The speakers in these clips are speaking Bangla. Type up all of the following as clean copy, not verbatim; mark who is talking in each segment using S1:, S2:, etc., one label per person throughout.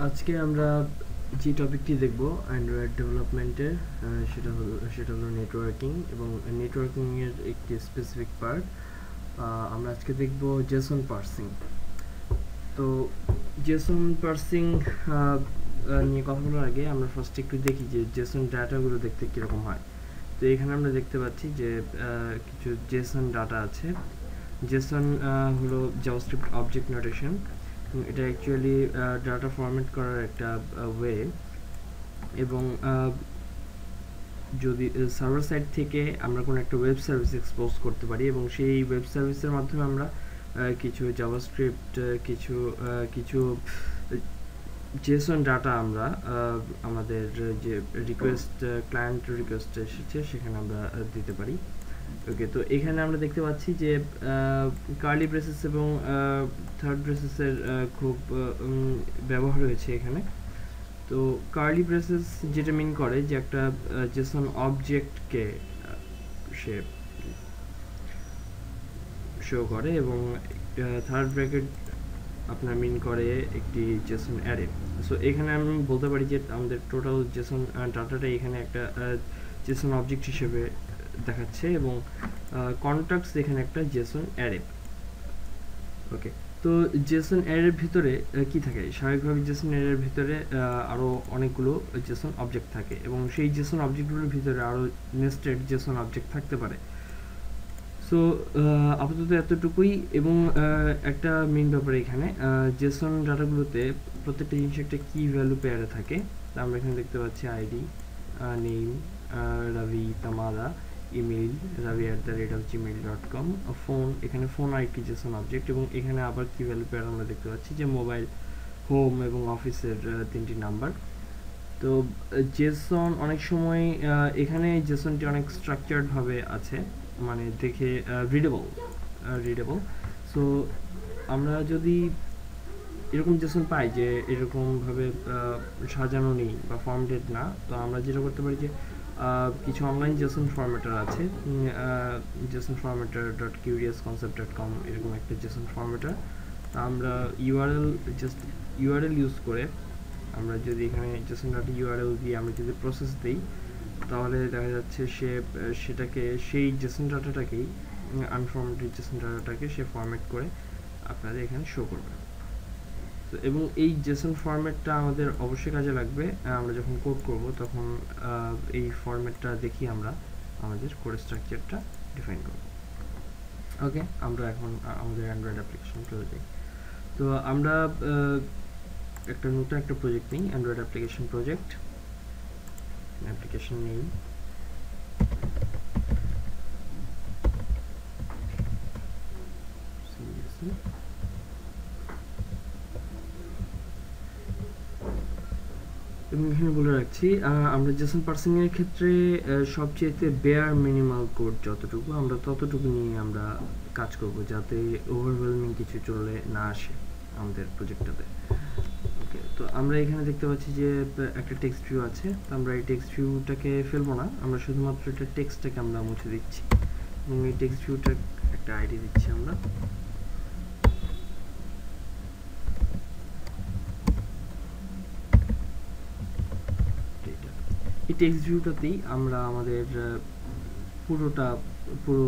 S1: আজকে আমরা যে টপিকটি দেখব অ্যান্ড্রয়েড ডেভেলপমেন্টের, সেটা হলো নেটওয়ার্কিং এবং নেটওয়ার্কিং এর একটি স্পেসিফিক পার্ট। আমরা আজকে দেখব জেসন পার্সিং। তো জেসন পার্সিং নিয়ে কথা বলার আগে আমরা ফার্স্ট একটু দেখি যে জেসন ডাটাগুলো দেখতে কীরকম হয়। তো এখানে আমরা দেখতে পাচ্ছি যে কিছু জেসন ডাটা আছে। জেসন হলো জাভাস্ক্রিপ্ট অবজেক্ট নোটেশন। এটা অ্যাকচুয়ালি ডাটা ফরম্যাট করার একটা ওয়ে, এবং যদি সার্ভার সাইড থেকে আমরা কোনো একটা ওয়েব সার্ভিস এক্সপোজ করতে পারি এবং সেই ওয়েব সার্ভিসের মাধ্যমে আমরা কিছু জাভাস্ক্রিপ্ট কিছু জেসন ডাটা আমরা আমাদের যে রিকোয়েস্ট ক্লায়েন্ট রিকোয়েস্ট এসেছে সেখানে আমরা দিতে পারি। ওকে, তো এখানে আমরা দেখতে পাচ্ছি যে কার্লি ব্রেসেস এবং থার্ড ব্রেসেসের খুব ব্যবহার হয়েছে এখানে। তো কার্লি ব্রেসেস যেটা মিন করে যে একটা জেসন অবজেক্টকে সে শো করে, এবং থার্ড ব্র্যাকেট আপনার মিন করে একটি জেসন অ্যারে। সো এখানে আমি বলতে পারি যে আমাদের টোটাল জেসন ডাটাটা এখানে একটা জেসন অবজেক্ট হিসেবে দেখাচ্ছে, এবং কন্ট্যাক্টস এখানে একটা জেসন অ্যারে। ওকে, তো জেসন অ্যারের ভিতরে কি থাকে? স্বাভাবিকভাবে জেসন অ্যারের ভিতরে আরও অনেকগুলো জেসন অবজেক্ট থাকে, এবং সেই জেসন অবজেক্টগুলোর ভিতরে আরও নেস্টেড জেসন অবজেক্ট থাকতে পারে। সো আপাতত এতটুকুই। এবং একটা মেইন ব্যাপার এখানে জেসন ডাটাগুলোতে প্রত্যেকটা জিনিস একটা কি ভ্যালু পেয়ারে থাকে। তা আমরা এখানে দেখতে পাচ্ছি ID, name, Ravi Tamara, email ravi@gmail.com, phone, এখানে ফোন আরেকটি জেসন অবজেক্ট, এবং এখানে আবার কি ভ্যালু পেয়ার আমরা দেখতে পাচ্ছি যে মোবাইল, হোম এবং অফিসের তিনটি নাম্বার। তো জেসন অনেক সময় এখানে জেসনটি অনেক স্ট্রাকচার্ড ভাবে আছে, মানে দেখে রিডেবল। সো আমরা যদি এরকম জেসন পাই যে এরকমভাবে সাজানো নেই বা ফর্মেটেড না, তো আমরা যেটা করতে পারি যে কিছু অনলাইন জেসন ফরম্যাটার আছে, জেসন ফরম্যাটার .curiousconcept.com এরকম একটা জেসন ফরম্যাটার। আমরা ইউআরএল ইউজ করে আমরা যদি এখানে জেসন ডট ইউআরএল দিয়ে আমরা যদি প্রসেস দিই, তাহলে দেখা যাচ্ছে সেটাকে সেই জেসন ডাটাটাকেই আনফরম্যাটেড জেসন ডাটাটাকে সে ফরম্যাট করে আপনাদের এখানে শো করবে। তো এবং এই জেসন ফরম্যাটটা আমাদের অবশ্যই কাজে লাগবে। আমরা যখন কোড করব তখন এই ফরম্যাটটা দেখি আমরা আমাদের কোড স্ট্রাকচারটা ডিফাইন করব। ওকে, আমরা এখন আমাদের অ্যান্ড্রয়েড অ্যাপ্লিকেশন চলে যাই। তো আমরা নতুন একটা প্রজেক্ট নিই, অ্যান্ড্রয়েড অ্যাপ্লিকেশন প্রজেক্ট, অ্যাপ্লিকেশন নেই। এবং এখানে বলে রাখছি আমরা জেসন পার্সিং এর ক্ষেত্রে সবচেয়ে বেয়ার মিনিমাল কোড যতটুকু আমরা ততটুকু নিয়ে আমরা কাজ করব, যাতে ওভারওয়েলমিং কিছু চলে না আসে আমাদের প্রজেক্টটাতে। ওকে, তো আমরা এখানে দেখতে পাচ্ছি যে একটা টেক্সট ভিউ আছে। তো আমরা এই টেক্সট ভিউটাকে ফেলবো না, আমরা শুধুমাত্র এটা টেক্সটটাকে আমরা মুছে দিচ্ছি, এবং এই টেক্সট ভিউটা একটা আইডি দিচ্ছি আমরা। এই টেক্সট ভিউটাতেই আমরা আমাদের পুরো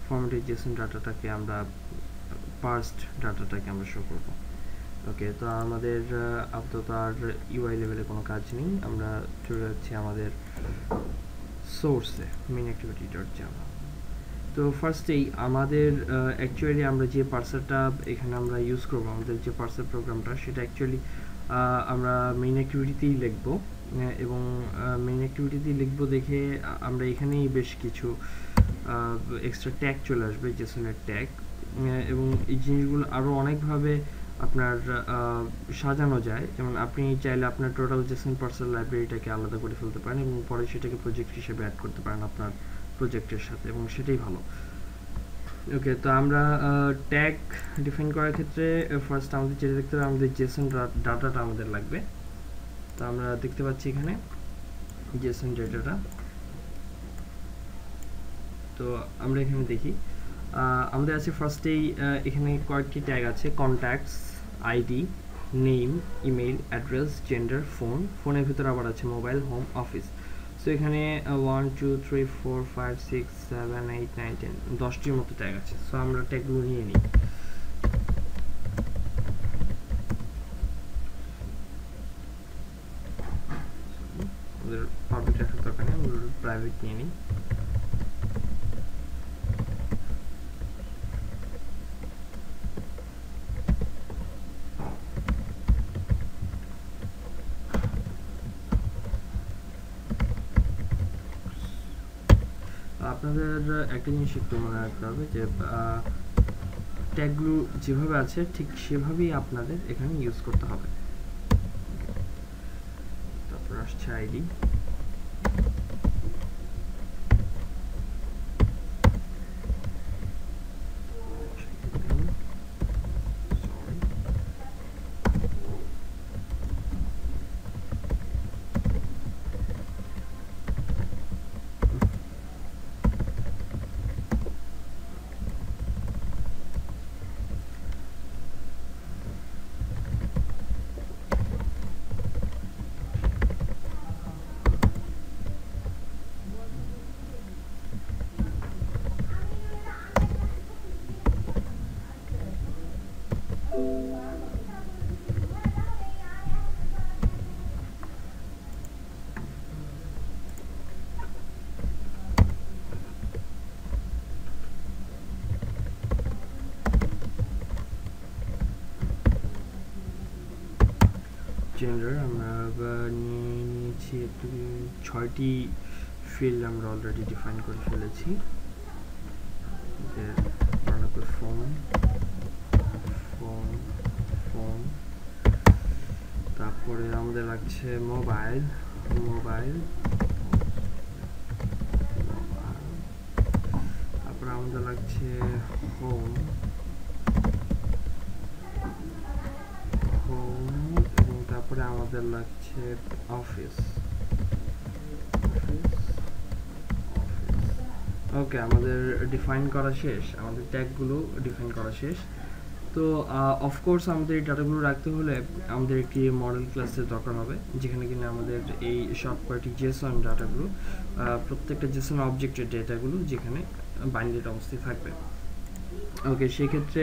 S1: ফরম্যাটেড জেসন ডাটাটাকে আমরা পার্সড ডাটাটাকে আমরা শো করব। ওকে, তো আমাদের আপাতত আর ইউআই লেভেলে কোনো কাজ নেই, আমরা চলে যাচ্ছি আমাদের সোর্সে, মেইন অ্যাক্টিভিটি ডট জাভা। তো ফার্স্টেই আমাদের অ্যাকচুয়ালি আমরা যে পার্সারটা এখানে আমরা ইউজ করবো, আমাদের যে পার্সার প্রোগ্রামটা, সেটা অ্যাকচুয়ালি আমরা মেইন অ্যাক্টিভিটিতেই লিখবো, এবং মেইন অ্যাক্টিভিটিতেই লিখবো দেখে আমরা এখানেই বেশ কিছু এক্সট্রা ট্যাগ চলে আসবে, জেসনের ট্যাগ, এবং এই জিনিসগুলো আরও অনেকভাবে আপনার সাজানো যায়। যেমন আপনি চাইলে আপনার টোটাল জেসন পার্সার লাইব্রেরিটাকে আলাদা করে ফেলতে পারেন এবং পরে সেটাকে প্রজেক্ট হিসেবে অ্যাড করতে পারেন আপনার প্রজেক্টের সাথে, এবং সেটাই ভালো। ওকে, তো আমরা ট্যাগ ডিফাইন করার ক্ষেত্রে ফার্স্ট আমাদের যেটা দেখতে হবে, আমাদের জেসন ডাটাটা আমাদের লাগবে। তো আমরা দেখতে পাচ্ছি এখানে জেসন ডাটাটা। তো আমরা এখানে দেখি আমাদের আছে ফার্স্টেই এখানে কয়েকটি ট্যাগ আছে, contacts, ID, name, email, address, gender, ফোনের ভিতরে আবার আছে মোবাইল, হোম, অফিস। সো এখানে 1 2 3 4 5 6 7 8 9 10 10টির মতো ট্যাগ আছে। সো আমরা ট্যাগগুলো নিয়ে নিই। আমাদের পাবলিক রাখার দরকার নেই, আমরা প্রাইভেট নিয়ে নিই। আপনাদের একটা জিনিস একটু মনে রাখতে হবে যে ট্যাগগুলো যেভাবে আছে ঠিক সেভাবেই আপনাদের এখানে ইউজ করতে হবে। তারপর আসছে আইডি। জেন্ডার আমরা নিয়ে নিয়েছি একটু 6টি ফিল্ড আমরা অলরেডি ডিফাইন করে ফেলেছি। ফোন, তারপরে আমাদের লাগছে মোবাইল, তারপরে আমাদের লাগছে হোম, এবং তারপরে আমাদের লাগছে অফিস। ওকে, আমাদের ডিফাইন করা শেষ, আমাদের ট্যাগগুলো ডিফাইন করা শেষ। তো অফকোর্স আমাদের এই ডাটাগুলো রাখতে হলে আমাদের একটি মডেল ক্লাসের দরকার হবে, যেখানে কিনা আমাদের এই সব কয়টি জেসন ডাটাগুলো, প্রত্যেকটা জেসন অবজেক্টের ডেটাগুলো যেখানে বাইনারি অবস্থায় থাকবে। ওকে, সেক্ষেত্রে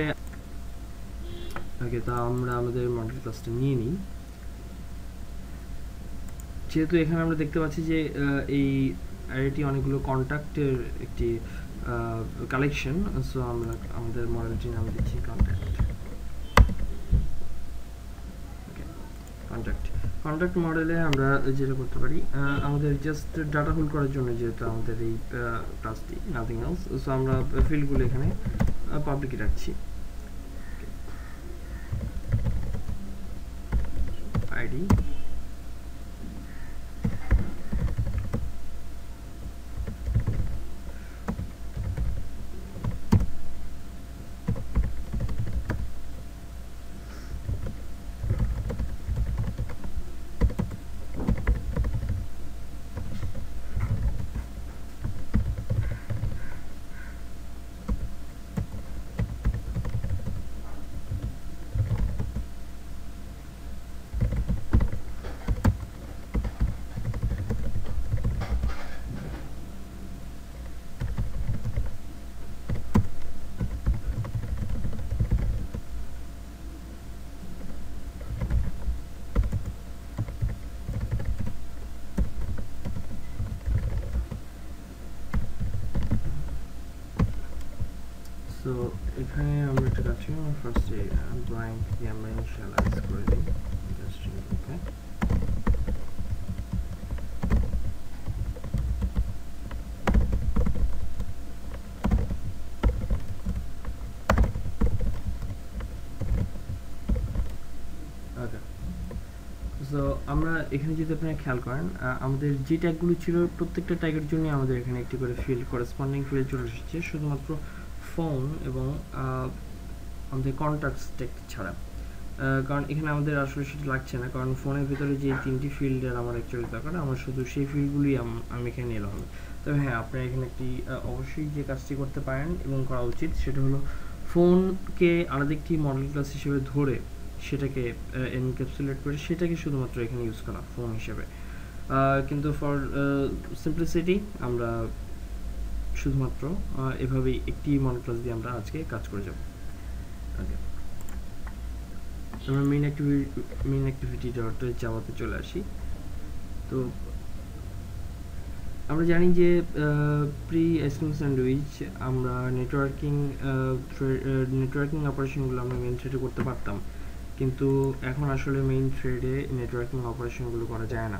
S1: তা আমরা আমাদের মডেল ক্লাসটা নিয়ে নিই। যেহেতু এখানে আমরা দেখতে পাচ্ছি যে এই অ্যারেটি অনেকগুলো কন্ট্যাক্টের একটি কালেকশন, সো আমরা আমাদের মডেলটির নাম দিচ্ছি কন্ট্যাক্ট মডেলে আমরা যেটা করতে পারি, আমাদের জাস্ট ডাটা হোল্ড করার জন্য যেহেতু আমাদের এই কাজটি, নাথিং এলস, সো আমরা ফিল্ডগুলো এখানে পাবলিক রাখছি। আইডি, সো এখানে আমরা একটা কাজ করি, আমরা ফার্স্টে ব্ল্যাঙ্ক দিয়ে আমরা ইনিশিয়ালাইজ করে দিই। ওকে, সো আমরা এখানে যদি আপনারা খেয়াল করেন, আমাদের যে ট্যাগগুলো ছিল প্রত্যেকটা ট্যাগের জন্য আমাদের এখানে একটি করে ফিল্ড, করেসপন্ডিং ফিল্ড চলে এসেছে, শুধুমাত্র ফোন এবং আমাদের কন্ট্যাক্টস ট্যাগ ছাড়া। কারণ এখানে আমাদের আসলে সেটা লাগছে না, কারণ ফোনের ভিতরে যে 3টি ফিল্ডের আমার অ্যাকচুয়ালি দরকার, আমার শুধু সেই ফিল্ডগুলি আমি এখানে নিলে হবে। তবে হ্যাঁ, আপনারা এখানে একটি অবশ্যই যে কাজটি করতে পারেন এবং করা উচিত, সেটা হলো ফোনকে আলাদা একটি মডেল ক্লাস হিসেবে ধরে সেটাকে এনক্যাপসুলেট করে সেটাকে শুধুমাত্র এখানে ইউজ করা ফোন হিসেবে। কিন্তু ফর সিম্পলিসিটি আমরা শুধুমাত্র এভাবেই একটি মনোক্লাস দিয়ে আমরা আজকে কাজ করে যাব। ওকে, আমরা মেইন অ্যাক্টিভিটি ডট জাভাতে চলে আসি। তো আমরা জানি যে প্রি এসকিউএল স্যান্ডউইচ আমরা নেটওয়ার্কিং অপারেশনগুলো আমরা মেইন থ্রেডে করতে পারতাম, কিন্তু এখন আসলে মেইন থ্রেডে নেটওয়ার্কিং অপারেশনগুলো করা যায় না।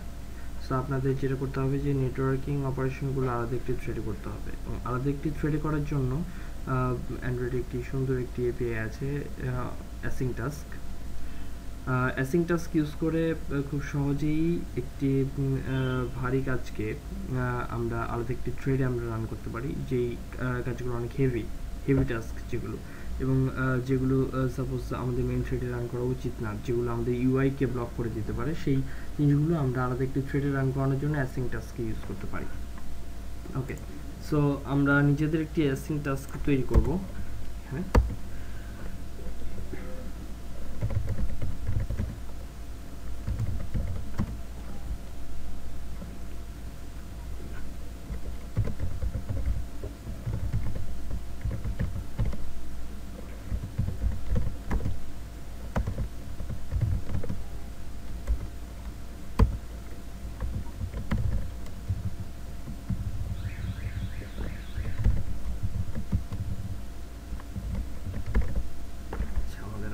S1: সো আপনাদের যেটা করতে হবে যে নেটওয়ার্কিং অপারেশনগুলো আলাদা একটি থ্রেডে করতে হবে, এবং আলাদা একটি থ্রেডে করার জন্য অ্যান্ড্রয়েডে একটি সুন্দর একটি এপিআই আছে async task. Async task use করে খুব সহজেই একটি ভারী কাজকে আমরা আলাদা একটি থ্রেডে আমরা রান করতে পারি, যেই কাজগুলো অনেক হেভি টাস্ক যেগুলো, এবং যেগুলো সাপোজ আমাদের মেইন থ্রেডে রান করা উচিত না, যেগুলো আমাদের ইউআইকে ব্লক করে দিতে পারে, সেই জিনিসগুলো আমরা আলাদা একটি থ্রেডে রান করানোর জন্য অ্যাসিং টাস্ককে ইউজ করতে পারি। ওকে, সো আমরা নিজেদের একটি অ্যাসিং টাস্ক তৈরি করব এখানে।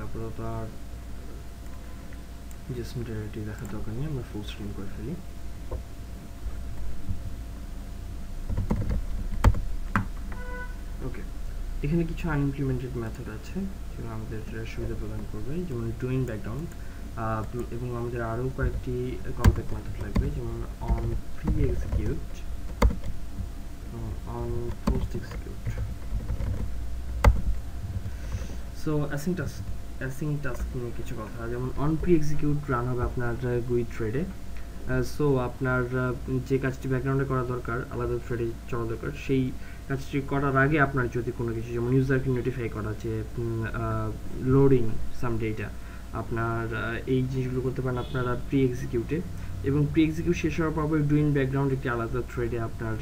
S1: আপাতত আর জেসন ডাইরেক্টলি দেখার দরকার নেই, আমরা ফুল স্ক্রিন করে ফেলি। ওকে, এখানে কিছু আনইমপ্লিমেন্টেড মেথড আছে যেগুলো আমাদের সুবিধা প্রদান করবে, যেমন ডুইং ব্যাকগ্রাউন্ড, এবং আমাদের আরও কয়েকটি কলব্যাক মেথড লাগবে, যেমন on pre execute, on post execute. So async task নিয়ে কিছু কথা, যেমন অন প্রি এক্সিকিউট রান হবে আপনার গুই থ্রেডে। সো আপনার যে কাজটি ব্যাকগ্রাউন্ডে করা দরকার, আলাদা থ্রেডে চলা দরকার, সেই কাজটি করার আগে আপনার যদি কোনো কিছু, যেমন ইউজারকে নোটিফাই করা, যে লোডিং সাম ডেটা, আপনার এই জিনিসগুলো করতে পারেন আপনারা প্রি এক্সিকিউটে, এবং প্রি এক্সিকিউট শেষ হওয়ার পর ডুইং ব্যাকগ্রাউন্ড একটি আলাদা থ্রেডে আপনার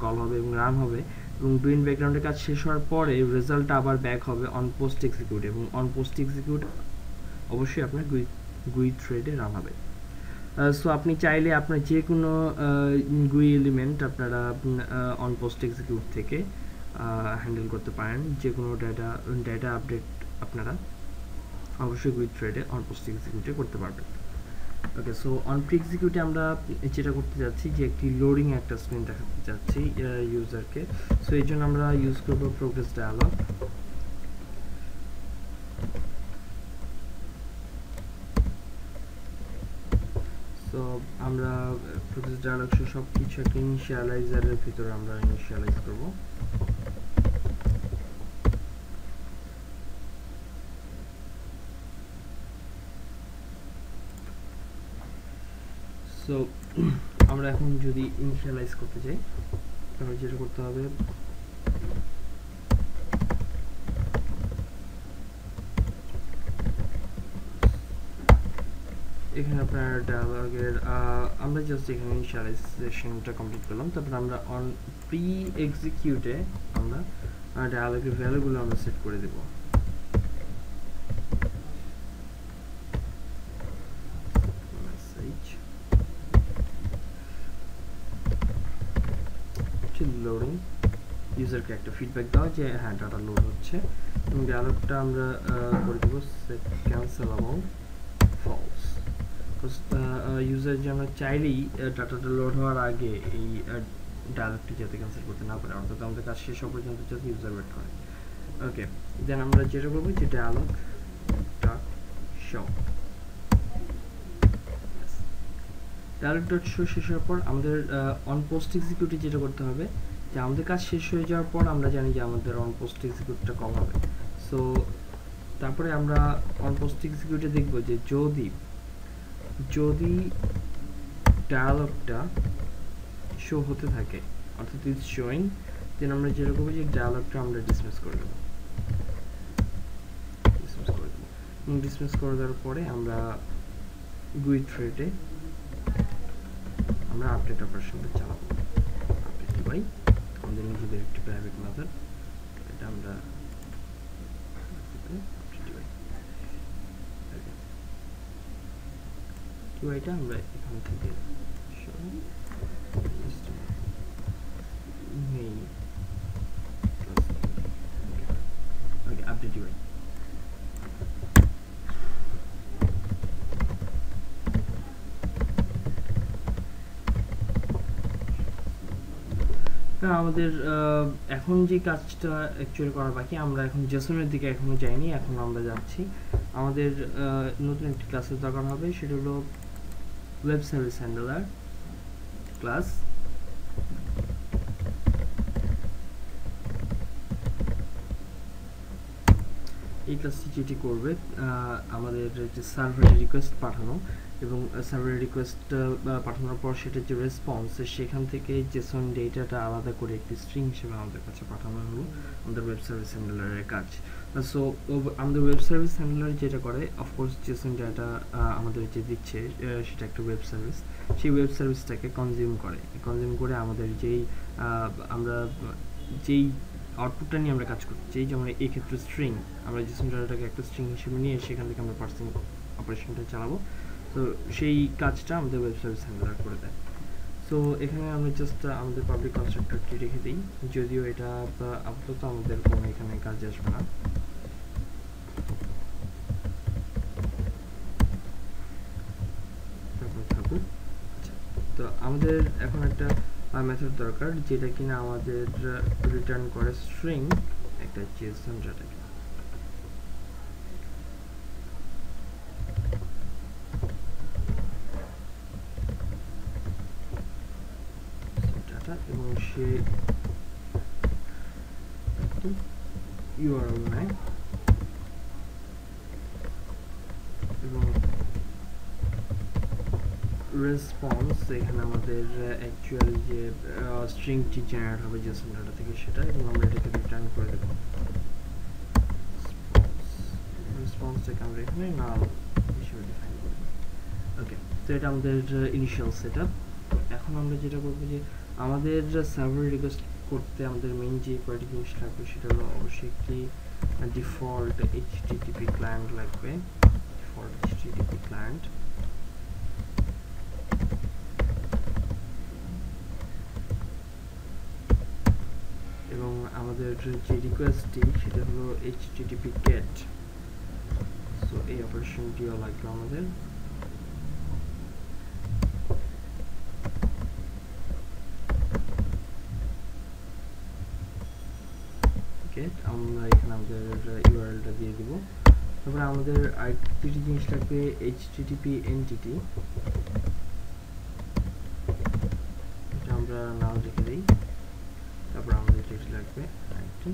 S1: কল হবে এবং রান হবে, এবং ডুইং ব্যাকগ্রাউন্ডের কাজ শেষ হওয়ার পরে রেজাল্টটা আবার ব্যাক হবে অন পোস্ট এক্সিকিউট, এবং অন পোস্ট এক্সিকিউট অবশ্যই আপনার গুই থ্রেডে রান হবে। সো আপনি চাইলে আপনার যে কোনো গুই এলিমেন্ট আপনারা অন পোস্ট এক্সিকিউট থেকে হ্যান্ডেল করতে পারেন, যে কোনো ডেটা আপডেট আপনারা অবশ্যই গুই থ্রেডে অন পোস্ট এক্সিকিউটে করতে পারবেন। ওকে, সো অন প্রি এক্সিকিউটে আমরা যেটা করতে যাচ্ছি যে একটি লোডিং একটা স্ক্রিন দেখাতে যাচ্ছি ইউজারকে। সো এই জন্য আমরা ইউজ করব প্রোগ্রেস ডায়ালগ। সো আমরা প্রোগ্রেস ডায়ালগ সব কিছু একটা ইনিশিয়ালাইজারের ভিতরে আমরা ইনিশিয়ালাইজ করব। সো আমরা এখন যদি ইনিশিয়ালাইজ করতে চাই, তাহলে যেটা করতে হবে, এখানে আপনার ডায়ালগের আমরা জাস্ট এখানে ইনিশিয়ালাইজেশনটা কমপ্লিট করলাম, তারপর আমরা অন প্রি এক্সিকিউটে আমরা ডায়ালগের ভ্যালুগুলো আমরা সেট করে দেব। লোডিং, ইউজারকে একটা ফিডব্যাক দাও যে হ্যাঁ ডাটা লোড হচ্ছে, এবং ডায়ালগটা আমরা করে দেবো সেট ক্যান্সেলেবল ফলস। ইউজার যেন চাইলেই ডাটাটা লোড হওয়ার আগে এই ডায়ালগটি যাতে ক্যান্সেল করতে না পারে, অর্থাৎ আমাদের কাজ শেষ হওয়া পর্যন্ত যাতে ইউজার ওয়েট করে। ওকে, দেন আমরা যেটা করবো যে dialog dot show, dialog dot show শেষ হওয়ার পর আমাদের অন পোস্ট এক্সিকিউটে যেটা করতে হবে, যে আমাদের কাজ শেষ হয়ে যাওয়ার পর আমরা জানি যে আমাদের অন পোস্ট এক্সিকিউটটা কম হবে। সো তারপরে আমরা অন পোস্ট এক্সিকিউটে দেখব যে যদি ডায়ালগটা শো হতে থাকে, অর্থাৎ ইটস শোয়িং, দেন আমরা যেটা করবো যে ডায়ালগটা আমরা ডিসমিস করে দেবো। ডিসমিস করে দেওয়ার পরে আমরা GUI থ্রেডে আমরা আপডেট অপারেশনটা চালাবো। আপডেট ডিভাই আমাদের নিজেদের একটি প্রাইভেট মেথড, এটা আমরা ডিভাইটা আমরা এখান থেকে নেই আপডেট ডিভাই। আমাদের এখন যে কাজটা অ্যাকচুয়ালি করা বাকি, আমরা এখন জেসনের দিকে এখনো যাইনি, এখন আমরা যাচ্ছি। আমাদের নতুন একটি ক্লাসের দরকার হবে, সেটা হলো ওয়েব সার্ভিস হ্যান্ডলার ক্লাস। এই ক্লাসটি যেটি করবে আমাদের যে সার্ভারে রিকোয়েস্ট পাঠানো এবং সার্ভারে রিকোয়েস্ট পাঠানোর পর সেটার যে রেসপন্স, সেখান থেকে জেসন ডেটাটা আলাদা করে একটি স্ট্রিং হিসেবে আমাদের কাছে পাঠানো হলো আমাদের ওয়েব সার্ভিস হ্যান্ডলারের কাজ। সো আমাদের ওয়েব সার্ভিস হ্যান্ডলার যেটা করে, অফকোর্স জেসন ডেটা আমাদের যে দিচ্ছে সেটা একটা ওয়েব সার্ভিস, সেই ওয়েব সার্ভিসটাকে কনজিউম করে আমাদের আমরা যেই আউটপুটটা নিয়ে আমরা কাজ করতে চাই, যেমন এই ক্ষেত্রে স্ট্রিং, আমরা জেসন ডেটাটাকে একটা স্ট্রিং হিসেবে নিয়ে সেখান থেকে আমরা পার্সিং অপারেশনটা চালাবো। তো সেই কাজটা আমাদের ওয়েব সার্ভিস হ্যান্ডলার করে দেয়। সো এখানে আমরা জাস্ট আমাদের পাবলিক কনস্ট্রাক্টরটি রেখে দিই, যদিও এটা আপাতত আমাদের কোনো এখানে কাজে আসবে না। তারপর থাকুক। আচ্ছা, তো আমাদের এখন একটা মেথড দরকার যেটা কিনা আমাদের রিটার্ন করে স্ট্রিং একটা জেসন ডেটাকে। এবং সে URL নেয় এবং রেসপন্স, এখানে আমাদের অ্যাকচুয়াল যে স্ট্রিংটি জেনারেট হবে জেসন ডেটা থেকে সেটা, এবং আমরা এটাকে রিটার্ন করে দেব। রেসপন্সটাকে আমরা এখানে নাল হিসেবে ডিফাইন করব। ওকে, তো এটা আমাদের ইনিশিয়াল সেটআপ। এখন আমরা যেটা করব যে আমাদের সার্ভার রিকোয়েস্ট করতে আমাদের মেইন যে কয়টি জিনিস লাগবে সেটা হলো অবশ্যই একটি ডিফল্ট HTTP ক্লায়েন্ট লাগবে, ডিফল্ট HTTP ক্লায়েন্ট। এবং আমাদের যে রিকোয়েস্টটি সেটা হলো HTTP GET। সো এই অপারেশনটিও লাগবে আমাদের। আমরা এখানে আমাদের URL-টা দিয়ে দিব। তারপরে আমাদের আরেকটি জিনিস লাগবে HTTP entity, এটা আমরা নাও রেখে দিই। তারপর আমাদের যেটি লাগবে একটি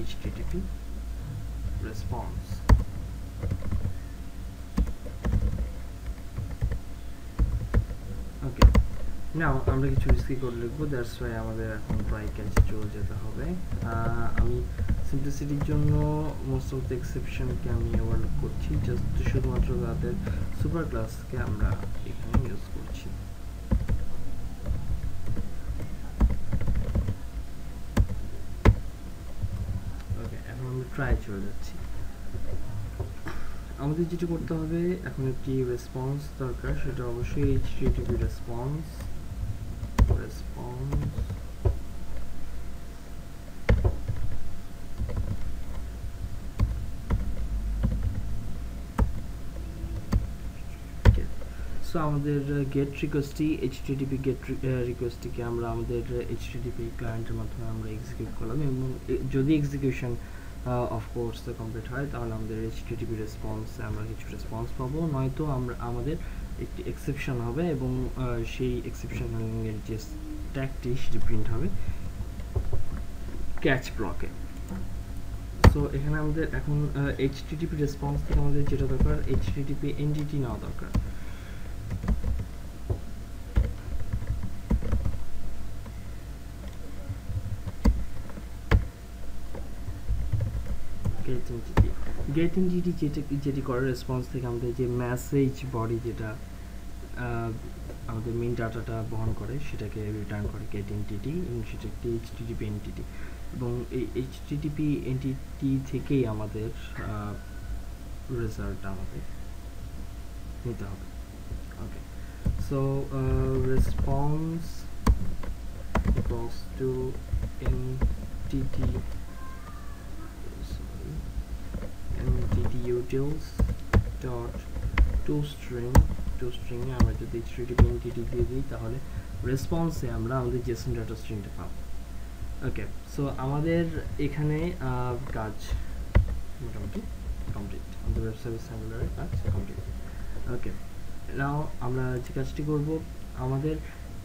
S1: HTTP response। ওকে, নাও আমরা কিছু রিস্কি কোড লিখবো, দ্যাটস ওয়াই আমাদের এখন প্রায় ক্যাচে চলে যেতে হবে। আমি সিম্পলিসিটির জন্য মোস্ট অফ দ্য এক্সেপশনকে আমি ওভারলোড করছি, জাস্ট শুধুমাত্র তাদের সুপার ক্লাসকে আমরা এখানে ইউজ করছি। ওকে, এখন আমরা ট্রাই চলে যাচ্ছি। আমাদের যেটা করতে হবে এখন একটি রেসপন্স দরকার, সেটা অবশ্যই HTTP রেসপন্স। সো আমাদের গেট রিকোয়েস্টটি HTTP গেট রিকোয়েস্টটিকে আমরা আমাদের HTTP ক্লায়েন্টের মাধ্যমে আমরা এক্সিকিউট করলাম, এবং যদি এক্সিকিউশন অফকোর্স কমপ্লিট হয় তাহলে আমাদের HTTP রেসপন্সে আমরা কিছু রেসপন্স পাবো, নয়তো আমাদের একটি এক্সেপশন হবে এবং সেই এক্সেপশন হ্যান্ডলিংয়ের যে স্ট্যাকটি সেটি প্রিন্ট হবে ক্যাচ ব্লকে। সো এখানে আমাদের এখন HTTP রেসপন্স থেকে আমাদের যেটা দরকার HTTP entity নেওয়া দরকার। get entity গেট এন্টিটি যেটি করে রেসপন্স থেকে আমাদের যে মেসেজ বডি যেটা আমাদের মেইন ডাটাটা বহন করে সেটাকে রিটার্ন করে গেট এন্টিটি, এবং সেটা একটি এইচটিটিপি এন্টিটি, এবং এই এইচটিটিপি এন্টিটি থেকেই আমাদের রেজাল্ট আমাদের নিতে হবে। Okay, so response equals to entity utils dot toString এ আমরা যদি HTTP এন্টিটি দিয়ে দিই তাহলে রেসপন্সে আমরা আমাদের জেসন ডাটা স্ট্রিংটা পাবো। ওকে, সো আমাদের এখানে কাজ মোটামুটি কমপ্লিট, আমাদের ওয়েব সার্ভিস হ্যান্ডলারের কাজ কমপ্লিট। ওকে, নাও আমরা যে কাজটি করব, আমাদের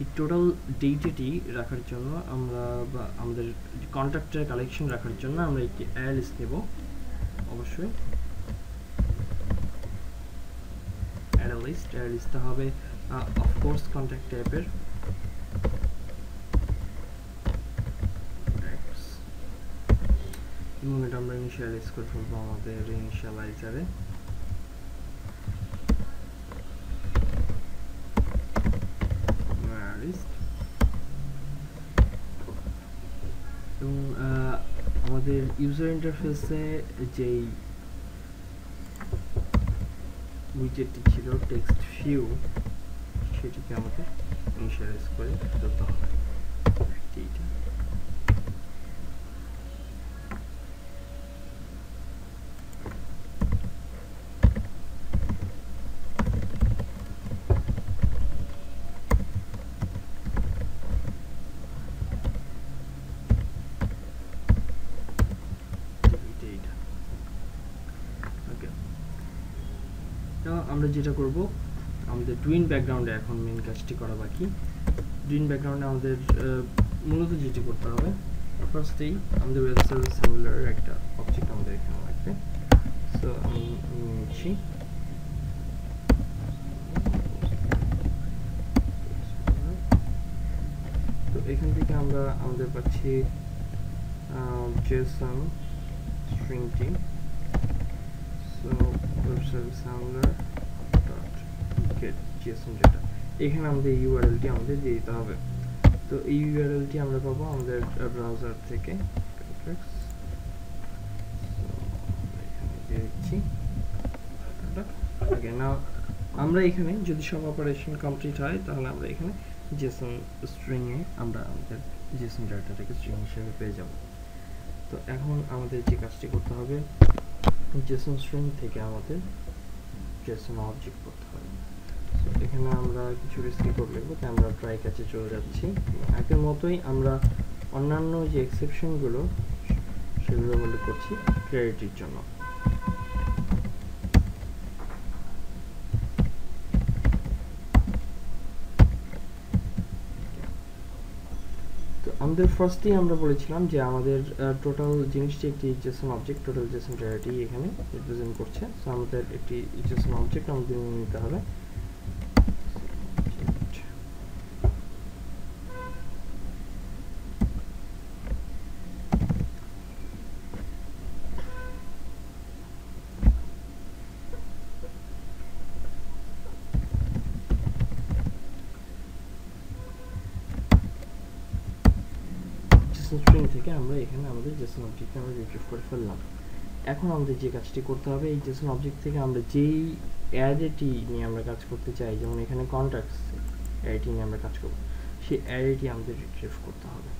S1: এই টোটাল ডেটাটি রাখার জন্য আমরা বা আমাদের কন্ট্যাক্টের কালেকশন রাখার জন্য আমরা একটি অ্যারে লিস্ট নেব। অবশ্যই অ্যারে লিস্টটা হবে অফকোর্স কন্ট্যাক্ট টাইপের, এবং এটা আমরা ইনিশিয়ালাইজ করে ফেলবো আমাদের ইনিশিয়ালাইজারে। এবং আমাদের ইউজার ইন্টারফেসে যেই উইজেটটি ছিল টেক্সট ভিউ, সেটিকে আমাদের ইনিশিয়ালাইজ করে ফেলতে হবে। এইটা আমরা যেটা করব, আমাদের ডুইন ব্যাকগ্রাউন্ডে এখন মেইন কাজটি করা বাকি। ডুইন ব্যাকগ্রাউন্ডে আমাদের মূলত যেটি করতে হবে, ফার্স্টেই আমাদের ওয়েব সার্ভিস হ্যান্ডলারের একটা অবজেক্ট আমাদের এখানে লাগবে। সো আমি নিচ্ছি, তো এখান থেকে আমরা আমাদের পাচ্ছি জেসন স্ট্রিংটি। So web service handler dot gate Jason data, এখানে আমাদের ইউআরএলটি আমাদের দিয়ে দিতে হবে। তো এই ইউআরএলটি আমরা পাবো আমাদের ব্রাউজার থেকে। আমরা এখানে যদি সব অপারেশন কমপ্লিট হয় তাহলে আমরা এখানে জেসন স্ট্রিং এ আমরা আমাদের জেসন ডাটাটাকে স্ট্রিং হিসেবে পেয়ে যাব। তো এখন আমাদের যে কাজটি করতে হবে, জেসন স্ট্রিং থেকে আমাদের জেসন অবজেক্ট করতে হবে। সো এখানে আমরা কিছু রিস্কি কোড লিখবো, তাই আমরা ট্রাই ক্যাচে চলে যাচ্ছি। আগের মতোই আমরা অন্যান্য যে এক্সেপশনগুলো সেগুলো বলে করছি ক্লিয়ারিটির জন্য। আমাদের ফার্স্টেই আমরা বলেছিলাম যে আমাদের টোটাল জিনিসটি একটি জেসন অবজেক্ট, টোটাল জেসন ডেটাটি এখানে রিপ্রেজেন্ট করছে। সো আমাদের একটি জেসন অবজেক্ট আমাদের নিতে হবে। স্ট্রিং থেকে আমরা এখানে আমাদের জেসন অবজেক্টকে আমরা রিট্রিভ করে ফেললাম। এখন আমাদের যে কাজটি করতে হবে, এই জেসন অবজেক্ট থেকে আমরা যেই অ্যারেটি নিয়ে আমরা কাজ করতে চাই, যেমন এখানে কন্ট্যাক্টস অ্যারেটি নিয়ে আমরা কাজ করব, সেই অ্যারেটি আমাদের রিট্রিভ করতে হবে।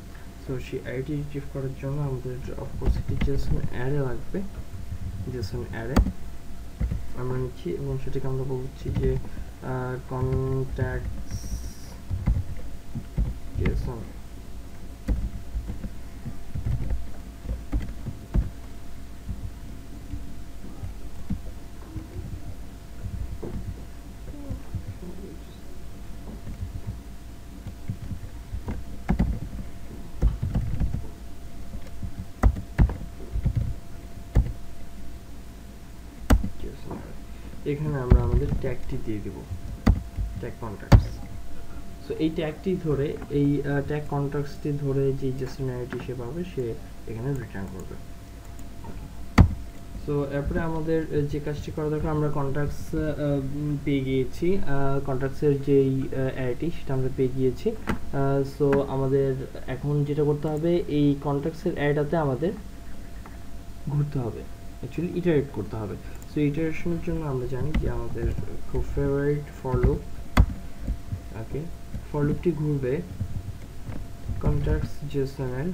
S1: সো সেই অ্যারেটি রিট্রিভ করার জন্য আমাদের অফকোর্স একটি জেসন অ্যারে লাগবে। জেসন অ্যারে আমরা নিচ্ছি এবং সেটাকে আমরা বলছি যে কন্ট্যাক্টস জেসন। এখানে আমরা আমাদের ট্যাগটি দিয়ে দেব, ট্যাগ কন্ট্যাক্টস। সো এই ট্যাগটি ধরে, এই ট্যাগ কন্ট্যাক্টসটি ধরে যে জেসন অ্যারেটি সে পাবে, সে এখানে রিটার্ন করবে। সো এরপরে আমাদের যে কাজটি করা দরকার, আমরা কন্ট্যাক্টস পেয়ে গিয়েছি, কন্ট্যাক্টসের যেই অ্যারেটি সেটা আমরা পেয়ে গিয়েছি। সো আমাদের এখন যেটা করতে হবে, এই কন্ট্যাক্টসের অ্যারেটাতে আমাদের ঘুরতে হবে, অ্যাকচুয়ালি ইটারেট করতে হবে। সো ইটারেশনের জন্য আমরা জানি যে আমাদের খুব favourite for loop, okay, for লুপটি ঘুরবে কন্ট্যাক্টস জেসনের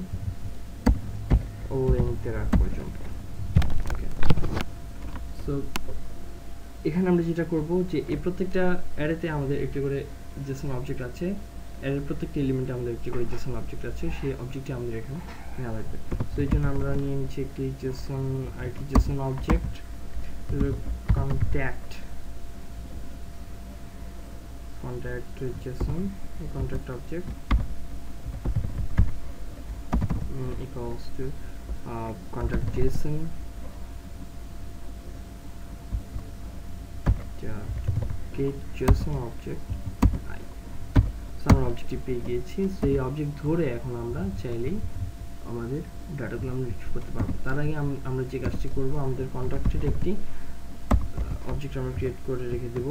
S1: ও লেংথের আগ পর্যন্ত। ওকে, সো এখানে আমরা যেটা করব যে এই প্রত্যেকটা অ্যারেতে আমাদের একটি করে জেসন অবজেক্ট আছে, অ্যারের প্রত্যেকটা এলিমেন্টে আমাদের একটি করে জেসন অবজেক্ট আছে, সেই অবজেক্টটি আমাদের এখানে নেওয়া লাগবে। সো এই জন্য আমরা নিয়ে নিচ্ছি একটি জেসন, আরেকটি Jason object contact Jason contact object equals to contact JSON get JSON object I. So আমরা অবজেক্টটি পেয়ে গিয়েছি। সেই অবজেক্ট ধরে এখন আমরা চাইলেই আমাদের ডাটাগুলো আমরা রিট্রিভ করতে পারবো। তার আগে আমরা যে কাজটি করব, আমাদের কন্ট্যাক্টের একটি অবজেক্ট আমরা ক্রিয়েট করে রেখে দেব,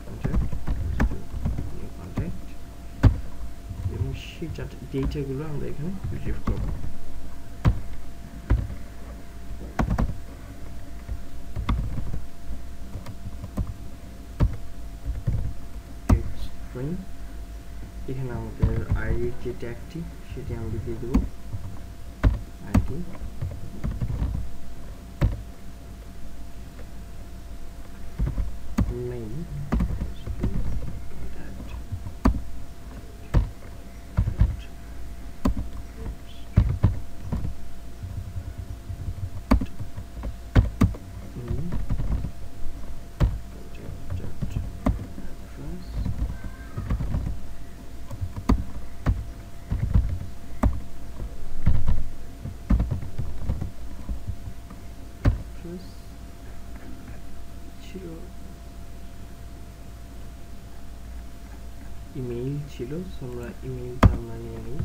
S1: কন্ট্যাক্ট, এবং সেই ডেটাগুলো আমরা এখানে রিট্রিভ করব। এখানে আমাদের আইডির যে ট্যাগটি সেটি আমরা দিয়ে দেবো, আইডি মেইন ইমেইল ছিল, আমরা ইমেইলটা আমরা নিয়ে নিই।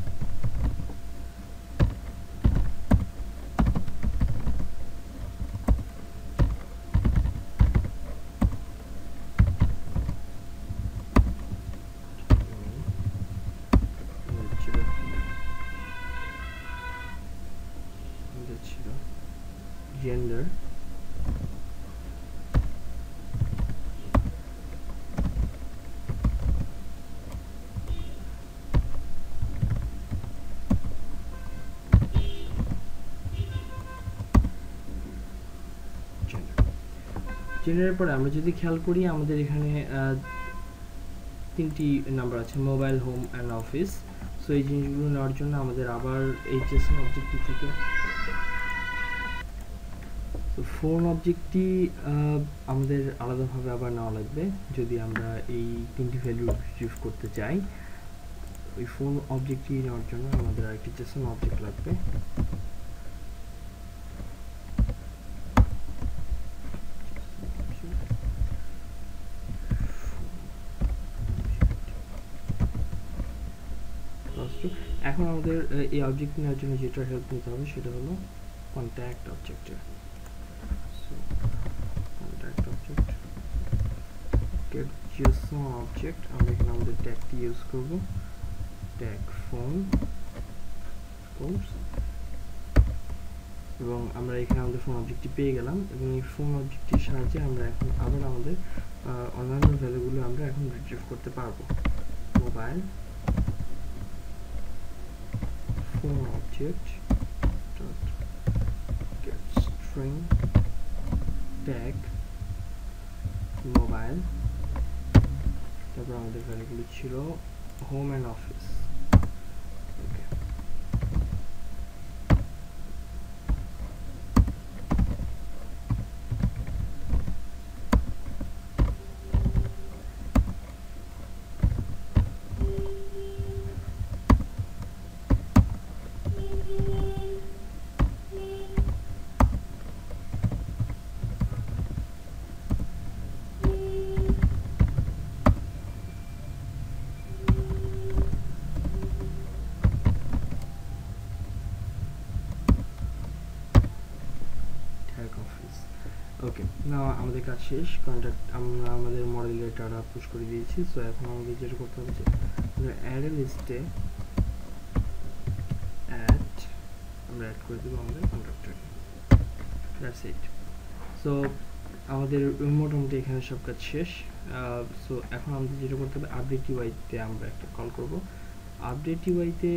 S1: ছিল জেন্ডার, জেনারের পরে আমরা যদি খেয়াল করি, আমাদের এখানে তিনটি নাম্বার আছে, mobile, home and office. So এই জিনিসগুলো নেওয়ার জন্য আমাদের আবার এই জেসন অবজেক্টটি থেকে ফোন অবজেক্টটি আমাদের আলাদাভাবে আবার নেওয়া লাগবে যদি আমরা এই তিনটি ভ্যালু রিট্রিভ করতে চাই। ওই ফোন অবজেক্টটি নেওয়ার জন্য আমাদের আরেকটি জেসন অবজেক্ট লাগবে। এখন আমাদের এই অবজেক্ট নেওয়ার জন্য যেটা হেল্প নিতে হবে সেটা হলো কন্ট্যাক্ট অবজেক্টের। So contact object get JSON object, আমরা এখানে আমাদের ট্যাগটি ইউজ করব, ট্যাগ ফোন কোর্স, এবং আমরা এখানে আমাদের ফোন অবজেক্টটি পেয়ে গেলাম। এবং এই ফোন অবজেক্টটির সাহায্যে আমরা এখন আবার আমাদের অন্যান্য ভ্যালুগুলো আমরা এখন রিট্রিভ করতে পারবো। Mobile phone object dot get string tag mobile, তারপর আমাদের ভ্যালুগুলো ছিল হোম অ্যান্ড অফিস। ওকে, কাজ শেষ। কন্ট্যাক্ট আমরা আমাদের মডেলের ডাটা পুশ করে দিয়েছি। সো এখন আমাদের যেটা করতে হবে যে অ্যারে লিস্টে আমরা অ্যাড করে দেবো আমাদের কন্ট্রাক্টরকে। That's it. সো আমাদের মোটামুটি এখানে সব কাজ শেষ। সো এখন আমাদের যেটা করতে হবে, আপডেট ইউআইতে আমরা একটা কল করব। আপডেট ইউআইতে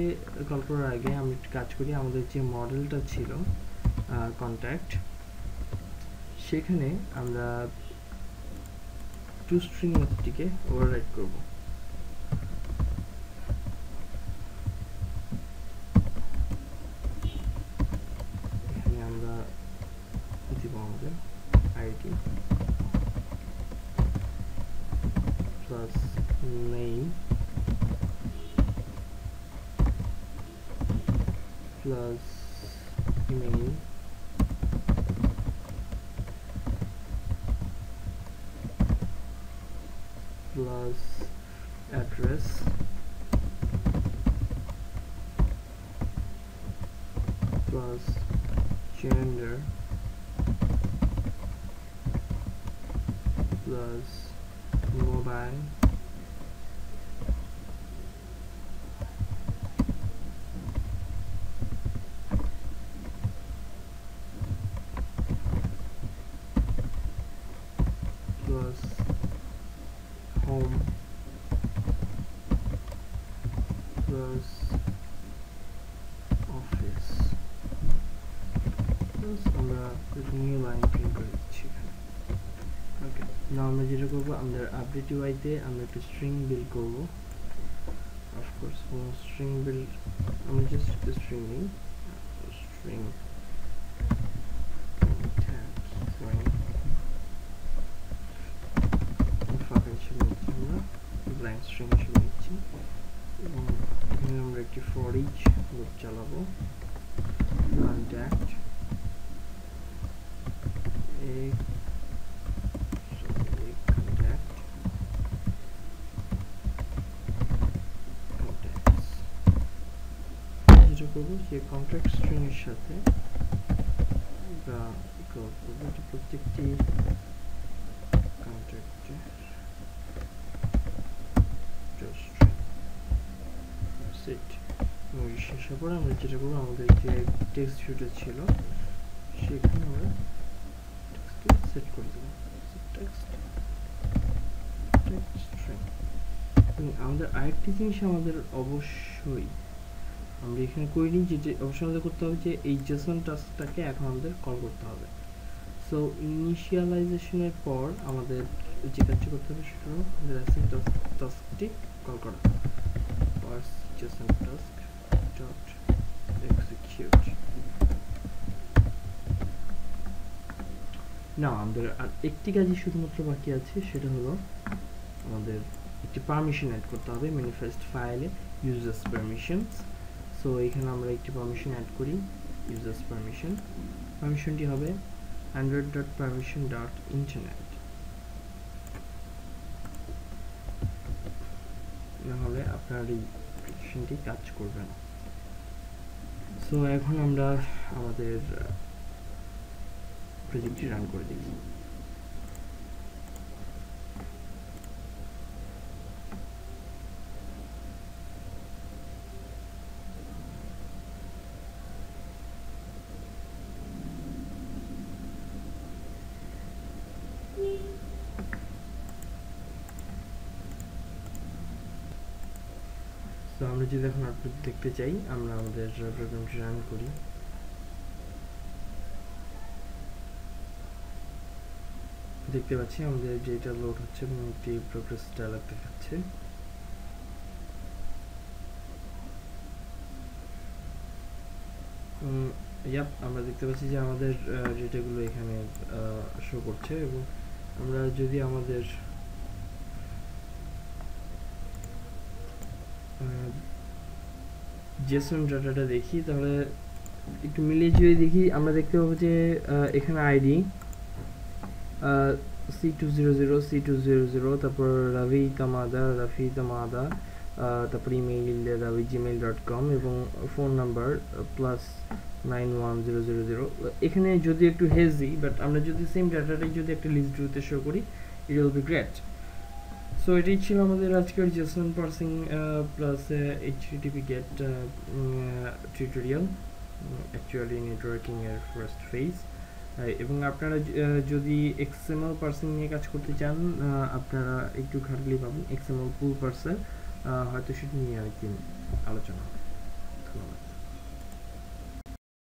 S1: কল করার আগে আমি একটা কাজ করি, আমাদের যে মডেলটা ছিল কন্ট্যাক্ট, সেখানে আমরা টুস্ট্রিং মেথডটিকে ওভাররাইড করব। এখানে আমরা দিব আমাদের ID plus name plus email plus address plus gender plus mobile plus home plus office plus আমরা নিউ লাইন প্রিন্ট করে দিচ্ছি এখানে। ওকে, নাও আমরা যেটা করবো, আমাদের আপডেট ইউআইতে আমরা একটা স্ট্রিং বিল্ড করব। অফকোর্স স্ট্রিং বিল্ড আমি জাস্ট স্ট্রিং নিই, স্ট্রিং ফাঁকা হিসেবে নিচ্ছি, আমরা ব্ল্যাঙ্ক স্ট্রিং হিসেবে নিচ্ছি এবং এখানে আমরা একটি ফর ইচ লুপ চালাবো। কন্ট্যাক্ট যেটা করবো যে কন্ট্যাক্ট স্ট্রিং এর সাথে আমরা প্রত্যেকটি কন্ট্যাক্টে শেষের পরে আমরা যেটা করবো, আমাদের যে টেক্সট ভিউটা ছিল সেখানে আমরা টেক্সটকে সেট করে দেবো টেক্সট স্ট্রিং। আমাদের আরেকটি জিনিস আমাদের অবশ্যই আমরা এখানে করিনি, যে অবশ্যই আমাদের করতে হবে যে এই জেসন টাস্কটাকে এখন আমাদের কল করতে হবে। সো ইনিশিয়ালাইজেশনের পর আমাদের যে কাজটি করতে হবে সেটা হলো আমাদের অ্যাসিড টাস্কটি কল করা। Parse JSON task dot execute. না, আমাদের আর একটি কাজই শুধুমাত্র বাকি আছে, সেটা হলো আমাদের একটি পারমিশন অ্যাড করতে হবে ম্যানিফেস্ট ফাইলে, ইউজার্স পারমিশনস। সো এখানে আমরা একটি পারমিশন অ্যাড করি, ইউজার্স পারমিশন। পারমিশনটি হবে android.permission.internet, নাহলে আপনার এই অ্যাপ্লিকেশনটি কাজ করবে না। সো এখন আমরা আমাদের প্রজেক্টটি রান করে দেখি। তো আমরা যদি এখন আউটপুট দেখতে চাই, আমরা আমাদের প্রোগ্রামটি রান করি। দেখতে পাচ্ছি আমাদের যেটা লোড হচ্ছে এবং একটি প্রোগ্রেস ডায়ালগ দেখাচ্ছে। আমরা দেখতে পাচ্ছি যে আমাদের ডেটাগুলো এখানে শো করছে এবং আমরা যদি আমাদের জেসন ডাটাটা দেখি, তাহলে একটু মিলিয়ে যদি দেখি আমরা দেখতে পাবো যে এখানে আইডি C200 C200, তারপর রাফি তামাদা তারপর ইমেইল ravi@gmail.com এবং ফোন নাম্বার +910000। এখানে যদি একটু হেজি, বাট আমরা যদি সেম ডাটাটাই যদি একটা লিস্ট ভিউতে শো করি, it will be great. So এটাই ছিল আমাদের আজকের JSON parsing plus HTTP get tutorial, actually networking এর ফার্স্ট ফেজ। এবং আপনারা যদি এক্সএমএল পার্সিং নিয়ে কাজ করতে চান, আপনারা একটু ঘাটলেই পাবেন এক্সএমএল পুল পার্সার, হয়তো সেটা নিয়ে আরেকদিন আলোচনা হবে। ধন্যবাদ।